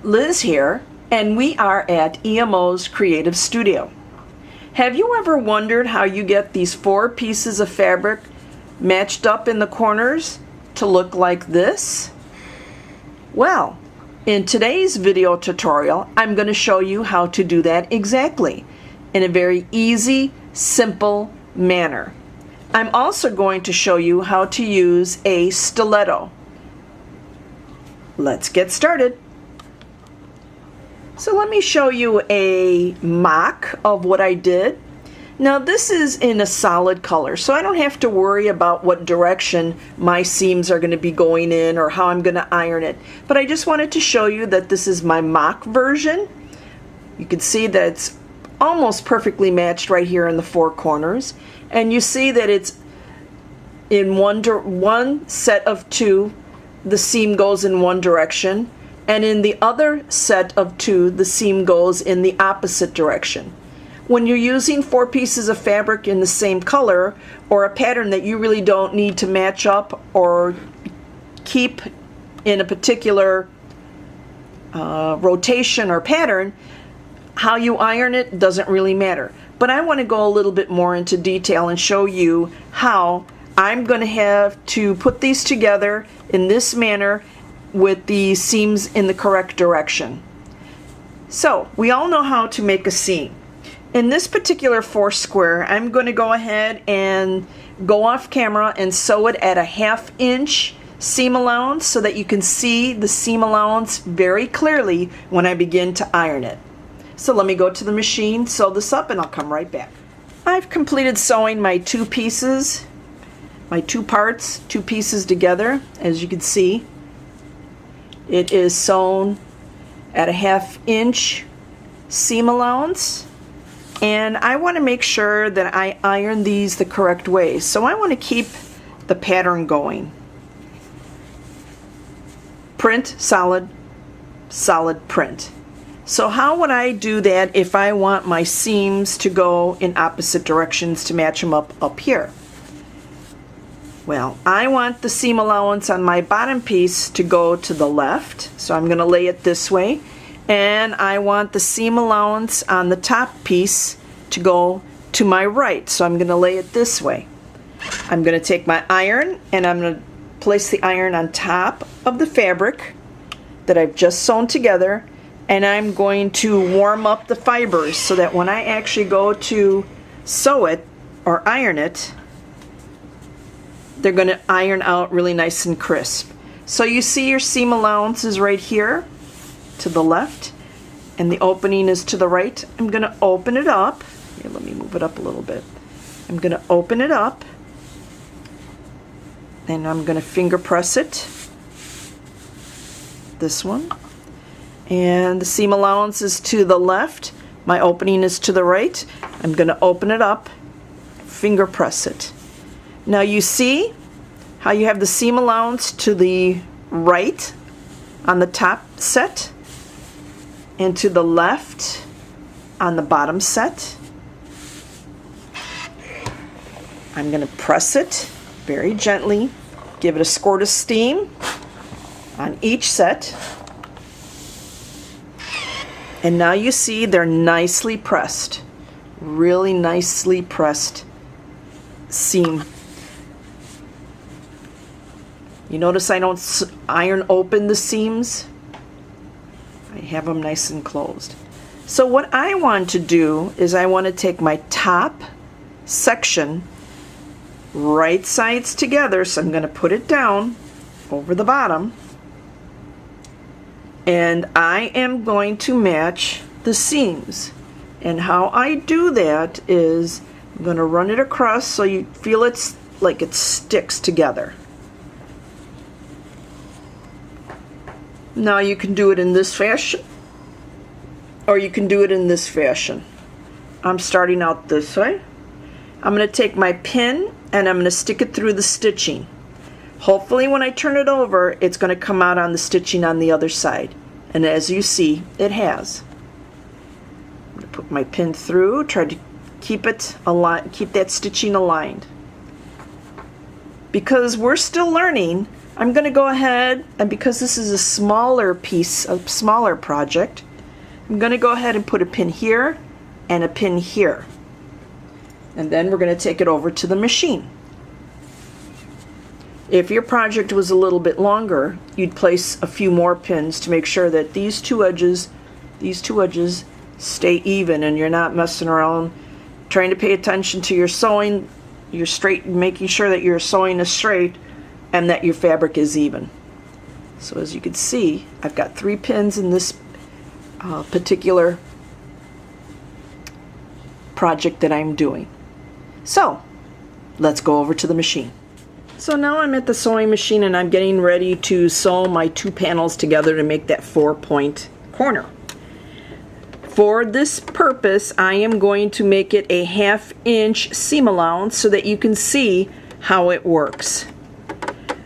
Liz here, and we are at EMO's Creative Studio. Have you ever wondered how you get these 4 pieces of fabric matched up in the corners to look like this? Well, in today's video tutorial, I'm going to show you how to do that exactly in a very easy, simple manner. I'm also going to show you how to use a stiletto. Let's get started. So let me show you a mock of what I did. Now this is in a solid color, so I don't have to worry about what direction my seams are going to be going in or how I'm going to iron it. But I just wanted to show you that this is my mock version. You can see that it's almost perfectly matched right here in the 4 corners. And you see that it's in one set of 2, the seam goes in one direction. And in the other set of 2, the seam goes in the opposite direction. When you're using 4 pieces of fabric in the same color, or a pattern that you really don't need to match up or keep in a particular rotation or pattern, how you iron it doesn't really matter. But I want to go a little bit more into detail and show you how I'm going to have to put these together in this manner with the seams in the correct direction. So we all know how to make a seam. In this particular 4 square, I'm going to go ahead and go off camera and sew it at a 1/2 inch seam allowance so that you can see the seam allowance very clearly when I begin to iron it. So let me go to the machine, sew this up, and I'll come right back. I've completed sewing my 2 pieces, my 2 parts, 2 pieces together. As you can see, it is sewn at a 1/2 inch seam allowance, and I want to make sure that I iron these the correct way. So I want to keep the pattern going. Print, solid, solid, print. So how would I do that if I want my seams to go in opposite directions to match them up here? Well, I want the seam allowance on my bottom piece to go to the left, so I'm going to lay it this way. And I want the seam allowance on the top piece to go to my right, so I'm going to lay it this way. I'm going to take my iron and I'm going to place the iron on top of the fabric that I've just sewn together, and I'm going to warm up the fibers so that when I actually go to sew it or iron it, they're going to iron out really nice and crisp. So you see your seam allowance is right here to the left, and the opening is to the right. I'm going to open it up. Here, let me move it up a little bit. I'm going to open it up, and I'm going to finger press it. This one. And the seam allowance is to the left. My opening is to the right. I'm going to open it up, finger press it. Now you see how you have the seam allowance to the right on the top set and to the left on the bottom set. I'm going to press it very gently, give it a squirt of steam on each set. And now you see they're nicely pressed, really nicely pressed seam. You notice I don't iron open the seams. I have them nice and closed. So what I want to do is I want to take my top section, right sides together, so I'm going to put it down over the bottom, and I am going to match the seams. And how I do that is I'm going to run it across so you feel it's like it sticks together. Now you can do it in this fashion, or you can do it in this fashion. I'm starting out this way. I'm going to take my pin and I'm going to stick it through the stitching. Hopefully when I turn it over, it's going to come out on the stitching on the other side. And as you see, it has. I'm going to put my pin through, try to keep it aligned, keep that stitching aligned. Because we're still learning, I'm going to go ahead, and because this is a smaller piece, a smaller project, I'm going to go ahead and put a pin here and a pin here. And then we're going to take it over to the machine. If your project was a little bit longer, you'd place a few more pins to make sure that these two edges stay even and you're not messing around trying to pay attention to your sewing, making sure that your sewing is straight and that your fabric is even. So as you can see, I've got 3 pins in this particular project that I'm doing. So let's go over to the machine. So now I'm at the sewing machine and I'm getting ready to sew my 2 panels together to make that 4-point corner. For this purpose, I am going to make it a 1/2 inch seam allowance so that you can see how it works.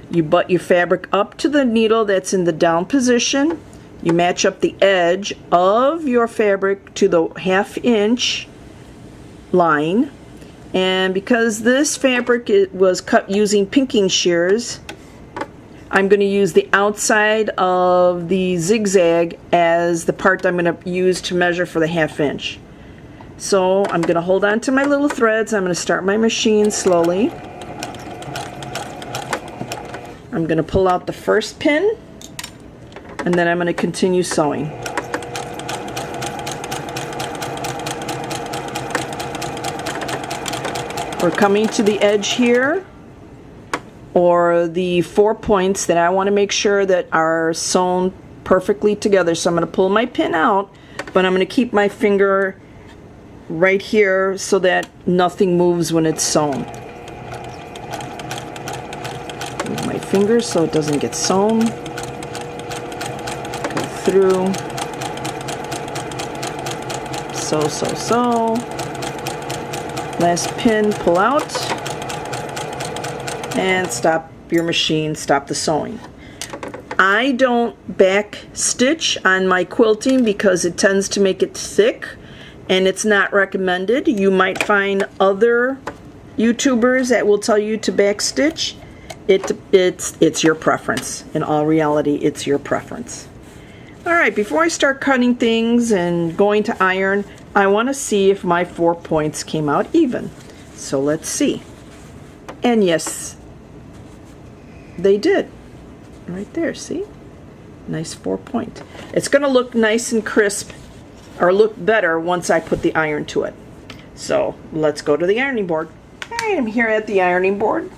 You butt your fabric up to the needle that's in the down position. You match up the edge of your fabric to the 1/2 inch line. And because this fabric was cut using pinking shears, I'm going to use the outside of the zigzag as the part I'm going to use to measure for the 1/2 inch. So I'm going to hold on to my little threads. I'm going to start my machine slowly. I'm going to pull out the first pin, and then I'm going to continue sewing. We're coming to the edge here, or the 4 points that I want to make sure that are sewn perfectly together. So I'm going to pull my pin out, but I'm going to keep my finger right here so that nothing moves when it's sewn. Move my finger so it doesn't get sewn. Go through. Sew. Last pin, pull out. And stop your machine, stop the sewing. I don't back stitch on my quilting because it tends to make it thick and it's not recommended. You might find other YouTubers that will tell you to back stitch. It's your preference. In all reality, it's your preference. Alright, before I start cutting things and going to iron, I want to see if my 4 points came out even. So let's see. And yes, they did. Right there, see? Nice 4 point. It's going to look nice and crisp, or look better once I put the iron to it. So let's go to the ironing board. Alright, I'm here at the ironing board.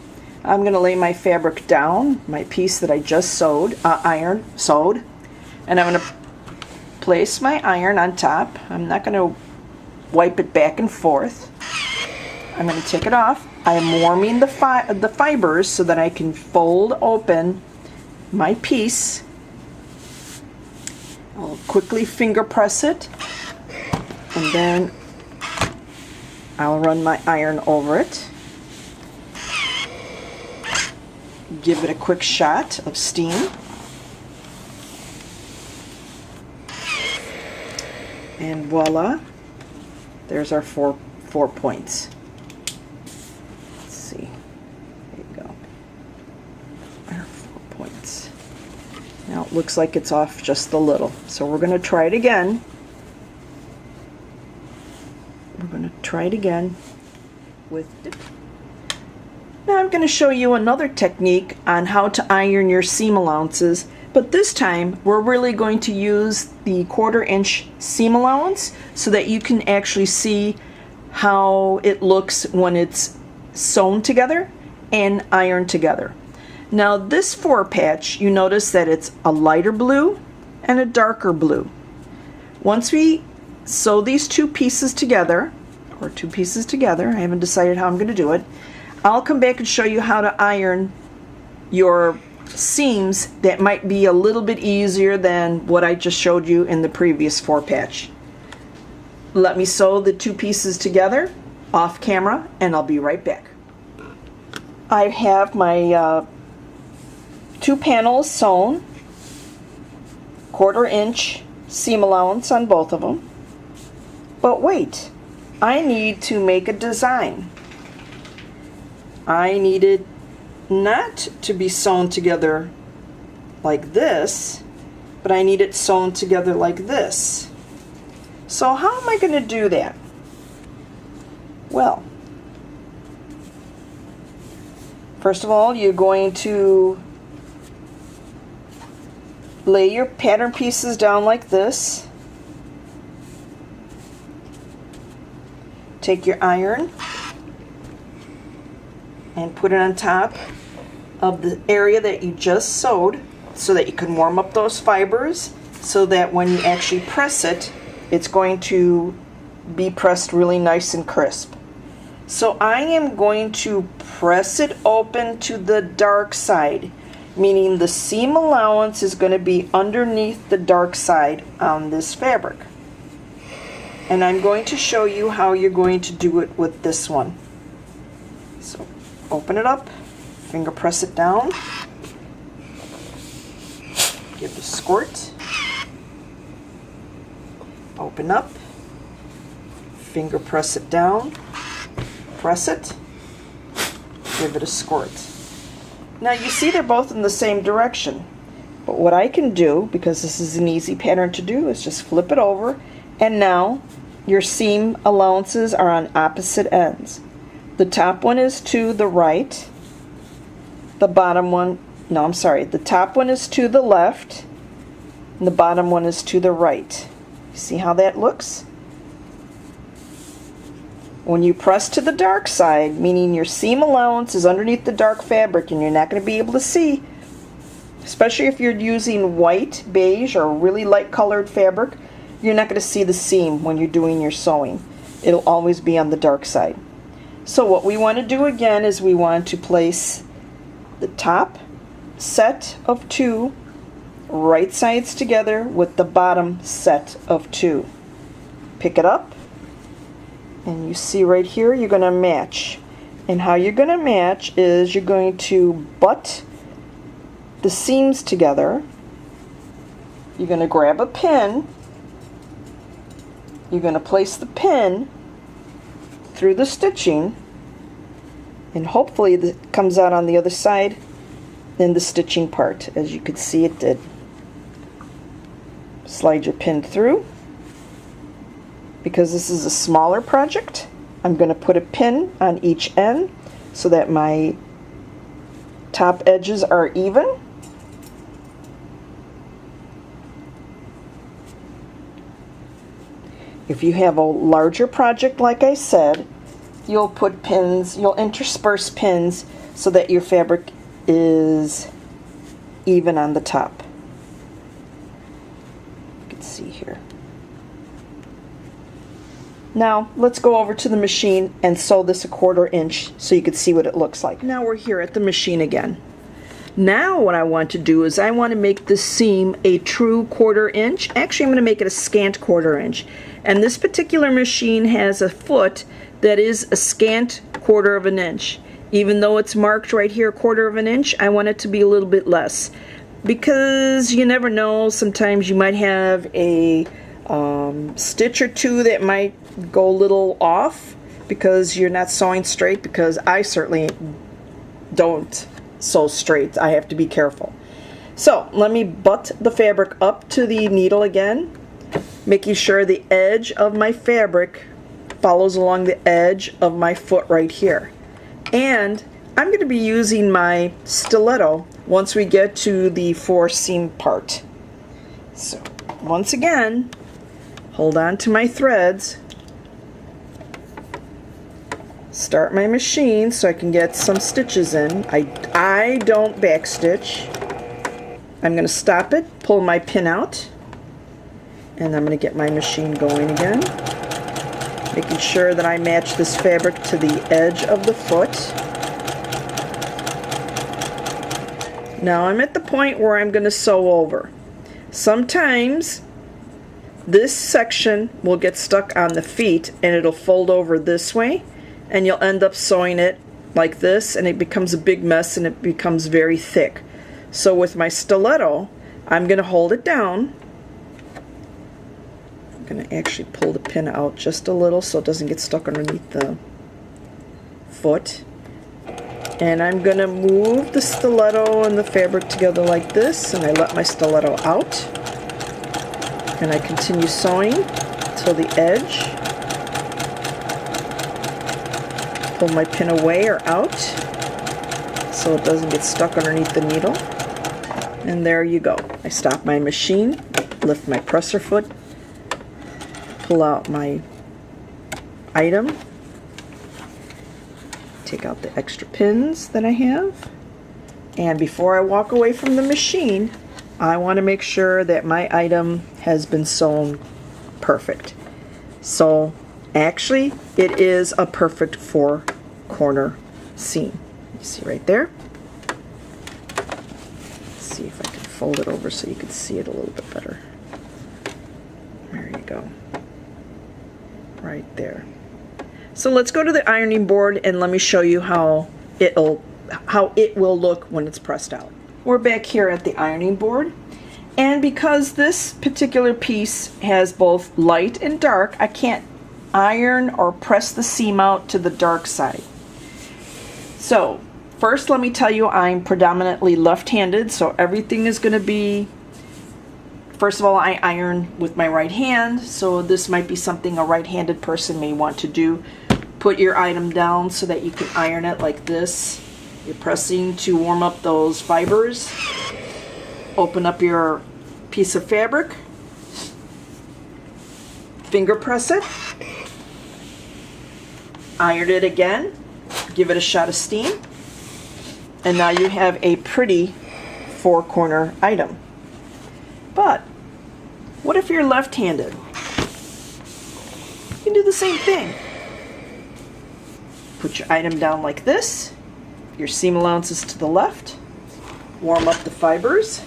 I'm going to lay my fabric down, my piece that I just sewed, and I'm going to place my iron on top. I'm not going to wipe it back and forth. I'm going to take it off. I am warming the fibers so that I can fold open my piece. I'll quickly finger press it, and then I'll run my iron over it. Give it a quick shot of steam. And voila, there's our four points. Let's see. There you go. Our 4 points. Now it looks like it's off just a little. So we're going to try it again. We're going to try it again with dip. Now I'm going to show you another technique on how to iron your seam allowances, but this time we're really going to use the 1/4 inch seam allowance so that you can actually see how it looks when it's sewn together and ironed together. Now this 4 patch, you notice that it's a lighter blue and a darker blue. Once we sew these 2 pieces together, I haven't decided how I'm going to do it, I'll come back and show you how to iron your seams that might be a little bit easier than what I just showed you in the previous 4 patch. Let me sew the 2 pieces together off camera and I'll be right back. I have my 2 panels sewn, 1/4 inch seam allowance on both of them. But wait, I need to make a design. I needed not to be sewn together like this, but I need it sewn together like this. So how am I going to do that? Well, first of all, you're going to lay your pattern pieces down like this. Take your iron and put it on top of the area that you just sewed so that you can warm up those fibers so that when you actually press it, it's going to be pressed really nice and crisp. So I am going to press it open to the dark side, meaning the seam allowance is going to be underneath the dark side on this fabric. And I'm going to show you how you're going to do it with this one. So open it up, finger press it down, give it a squirt, open up, finger press it down, press it, give it a squirt. Now you see they're both in the same direction, but what I can do, because this is an easy pattern to do, is just flip it over, and now your seam allowances are on opposite ends. The top one is to the right, the bottom one, no, I'm sorry, the top one is to the left, and the bottom one is to the right. You see how that looks? When you press to the dark side, meaning your seam allowance is underneath the dark fabric and you're not going to be able to see, especially if you're using white, beige, or really light colored fabric, you're not going to see the seam when you're doing your sewing. It'll always be on the dark side. So what we want to do again is we want to place the top set of two right sides together with the bottom set of two. Pick it up, and you see right here you're going to match. And how you're going to match is you're going to butt the seams together. You're going to grab a pin. You're going to place the pin through the stitching, and hopefully it comes out on the other side in the stitching part, as you could see it did. Slide your pin through. Because this is a smaller project, I'm going to put a pin on each end so that my top edges are even. If you have a larger project, like I said, you'll put pins, you'll intersperse pins so that your fabric is even on the top. You can see here. Now let's go over to the machine and sew this 1/4 inch so you can see what it looks like. Now we're here at the machine again. Now what I want to do is I want to make this seam a true 1/4 inch. Actually, I'm going to make it a scant 1/4 inch. And this particular machine has a foot that is a scant 1/4 of an inch. Even though it's marked right here 1/4 of an inch, I want it to be a little bit less. Because you never know, sometimes you might have a stitch or two that might go a little off because you're not sewing straight, because I certainly don't sew straight. I have to be careful. So let me butt the fabric up to the needle again, making sure the edge of my fabric follows along the edge of my foot right here. And I'm going to be using my stiletto once we get to the 4 seam part. So once again, hold on to my threads, start my machine so I can get some stitches in. I don't backstitch. I'm going to stop it, pull my pin out, and I'm going to get my machine going again, making sure that I match this fabric to the edge of the foot. Now I'm at the point where I'm going to sew over. Sometimes this section will get stuck on the feet and it'll fold over this way, and you'll end up sewing it like this, and it becomes a big mess and it becomes very thick. So with my stiletto, I'm going to hold it down. I'm going to actually pull the pin out just a little so it doesn't get stuck underneath the foot. And I'm going to move the stiletto and the fabric together like this, and I let my stiletto out. And I continue sewing till the edge. Pull my pin away or out so it doesn't get stuck underneath the needle. And there you go. I stop my machine, lift my presser foot, pull out my item, take out the extra pins that I have, and before I walk away from the machine, I want to make sure that my item has been sewn perfect. So actually it is a perfect 4-corner seam. You see right there? Let's see if I can fold it over so you can see it a little bit better. There you go. Right there. So let's go to the ironing board and let me show you how it will look when it's pressed out. We're back here at the ironing board, and because this particular piece has both light and dark, I can't iron or press the seam out to the dark side. So first let me tell you, I'm predominantly left-handed, so everything is going to be, first of all, I iron with my right hand, so this might be something a right-handed person may want to do. Put your item down so that you can iron it like this. You're pressing to warm up those fibers. Open up your piece of fabric. Finger press it. Iron it again. Give it a shot of steam. And now you have a pretty 4-corner item. But what if you're left-handed? You can do the same thing. Put your item down like this. Your seam allowance is to the left. Warm up the fibers.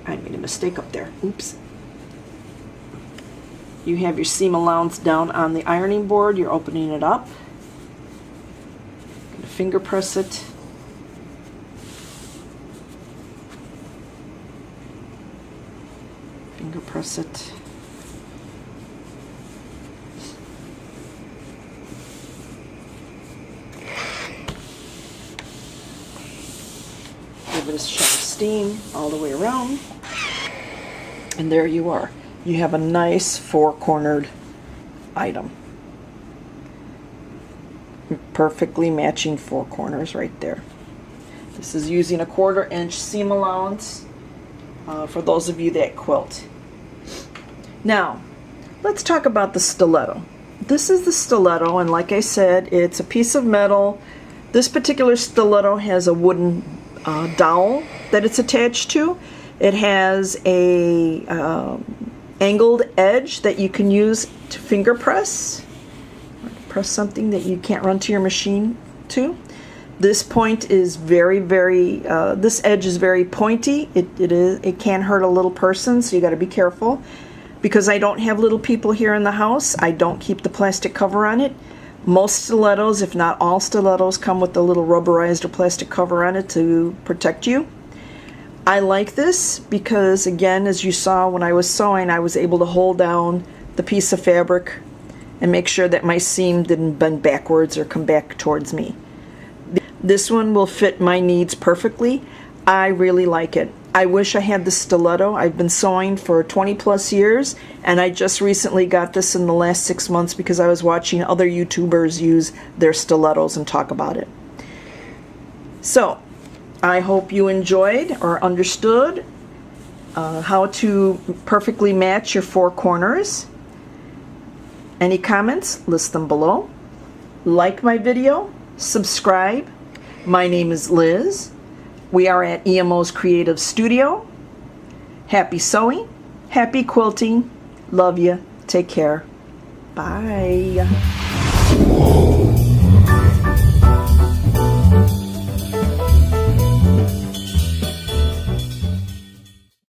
I made a mistake up there. Oops. You have your seam allowance down on the ironing board. You're opening it up. Gonna finger press it. Finger press it. Give it a shot of steam all the way around. And there you are. You have a nice 4-cornered item. Perfectly matching 4 corners right there. This is using a 1/4 inch seam allowance for those of you that quilt. Now, let's talk about the stiletto. This is the stiletto, and like I said, it's a piece of metal. This particular stiletto has a wooden dowel that it's attached to. It has a angled edge that you can use to finger press. Press something that you can't run to your machine to. This point is this edge is very pointy. It can hurt a little person, so you got to be careful. Because I don't have little people here in the house, I don't keep the plastic cover on it. Most stilettos, if not all stilettos, come with a little rubberized or plastic cover on it to protect you. I like this because, again, as you saw when I was sewing, I was able to hold down the piece of fabric and make sure that my seam didn't bend backwards or come back towards me. This one will fit my needs perfectly. I really like it. I wish I had the stiletto. I've been sewing for 20+ years, and I just recently got this in the last 6 months because I was watching other YouTubers use their stilettos and talk about it. So, I hope you enjoyed or understood how to perfectly match your 4 corners. Any comments? List them below. Like my video, subscribe. My name is Liz. We are at EMO's Creative Studio. Happy sewing, happy quilting. Love you. Take care. Bye.